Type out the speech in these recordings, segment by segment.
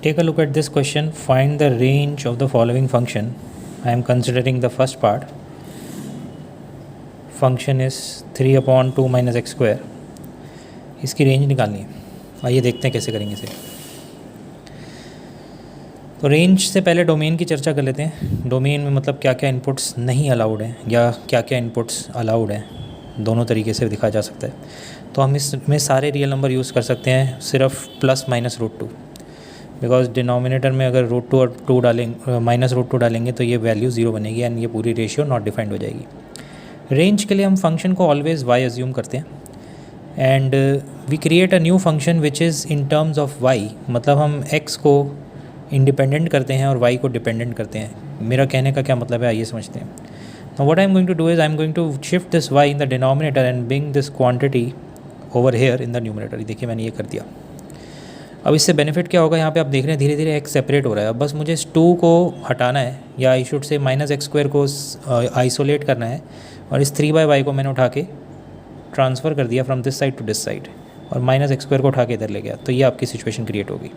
Take a look at this question. Find the range of the following function. I am considering the first part. Function is 3/2 minus x square. इसकी range निकालनी है. आइए देखते हैं कैसे करेंगे इसे. तो रेंज से पहले डोमेन की चर्चा कर लेते हैं. डोमेन में मतलब क्या क्या इनपुट्स नहीं अलाउड हैं या क्या क्या इनपुट्स अलाउड हैं, दोनों तरीके से दिखाया जा सकता है. तो हम इसमें सारे रियल नंबर यूज़ कर सकते हैं, सिर्फ प्लस माइनस √2, बिकॉज डिनोमिनेटर में अगर √2 और 2 डालेंगे, माइनस √2 डालेंगे तो ये वैल्यू ज़ीरो बनेगी एंड ये पूरी रेशियो नॉट डिफाइंड हो जाएगी. रेंज के लिए हम फंक्शन को ऑलवेज y अज्यूम करते हैं and we create a new function which is in terms of y. मतलब हम x को इंडिपेंडेंट करते हैं और y को डिपेंडेंट करते हैं. मेरा कहने का क्या मतलब है, आइए समझते हैं. Now what I am going to do is I am going to shift this y in the denominator and bring this quantity over here in the numerator. देखिए मैंने ये कर दिया. अब इससे बेनिफिट क्या होगा, यहाँ पे आप देख रहे हैं धीरे धीरे x सेपरेट हो रहा है. अब बस मुझे इस 2 को हटाना है, या I should say minus x square को आइसोलेट करना है, और इस 3/y को मैंने उठा के ट्रांसफ़र कर दिया from this side to this side, और माइनस एक्स स्क्वायर को उठा के इधर ले गया. तो ये आपकी सिचुएशन क्रिएट होगी.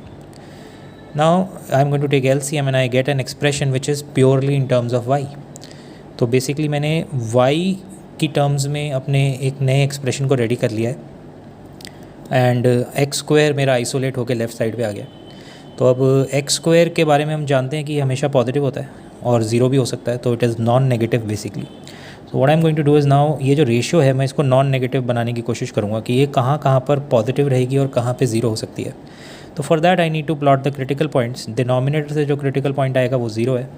Now I am going to take LCM and I get an expression which is purely in terms of y. तो बेसिकली मैंने y की टर्म्स में अपने एक नए एक्सप्रेशन को रेडी कर लिया है एंड एक्स स्क्वायर मेरा आइसोलेट होकर लेफ़्ट साइड पे आ गया. तो अब एक्स स्क्वायर के बारे में हम जानते हैं कि हमेशा पॉजिटिव होता है और ज़ीरो भी हो सकता है, तो it is non negative basically. So what I am going to do is now, ये जो रेशियो है मैं इसको नॉन नेगेटिव बनाने की कोशिश करूँगा कि ये कहाँ कहाँ पर पॉजिटिव रहेगी और कहाँ पे ज़ीरो हो सकती है. तो for that I need to plot the critical points. Denominator से जो क्रिटिकल पॉइंट आएगा वो ज़ीरो है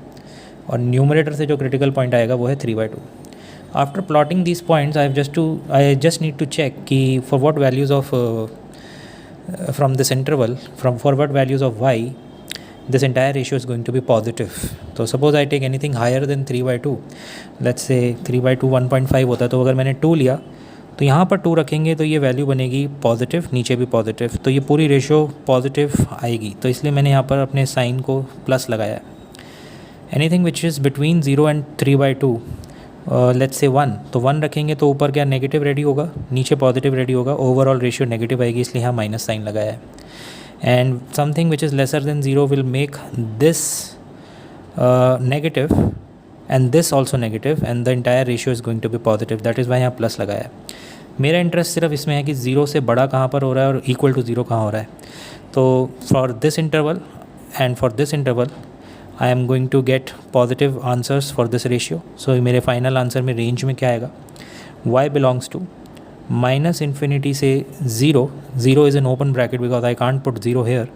और न्यूमरेटर से जो क्रिटिकल पॉइंट आएगा वो है 3/2. After plotting these points I just need to check कि for what values of from this interval, from for what values of y this entire ratio is going to be positive. So suppose I take anything higher than 3/2, let's say 3/2 1.5 होता है, तो अगर मैंने 2 लिया तो यहाँ पर 2 रखेंगे तो ये वैल्यू बनेगी पॉजिटिव, नीचे भी पॉजिटिव, तो ये पूरी रेशियो पॉजिटिव आएगी. तो इसलिए मैंने यहाँ पर अपने साइन को प्लस लगाया है. Anything which is between 0 and 3/2, let's say 1, तो 1 रखेंगे तो ऊपर क्या नेगेटिव रेडी होगा, नीचे पॉजिटिव रेडी होगा, ओवरऑल रेशियो नेगेटिव आएगी, इसलिए यहाँ माइनस साइन लगाया है. And something which is lesser than 0 will make this negative and this also negative and the entire ratio is going to be positive. That is why यहाँ plus लगाया है. मेरा interest सिर्फ इसमें है कि 0 से बड़ा कहाँ पर हो रहा है और इक्वल टू 0 कहाँ हो रहा है. तो for this interval and for this interval I am going to get positive answers for this ratio. So मेरे फाइनल आंसर में रेंज में क्या आएगा, y belongs to -∞ से 0. 0 is an open bracket because I can't put 0 here.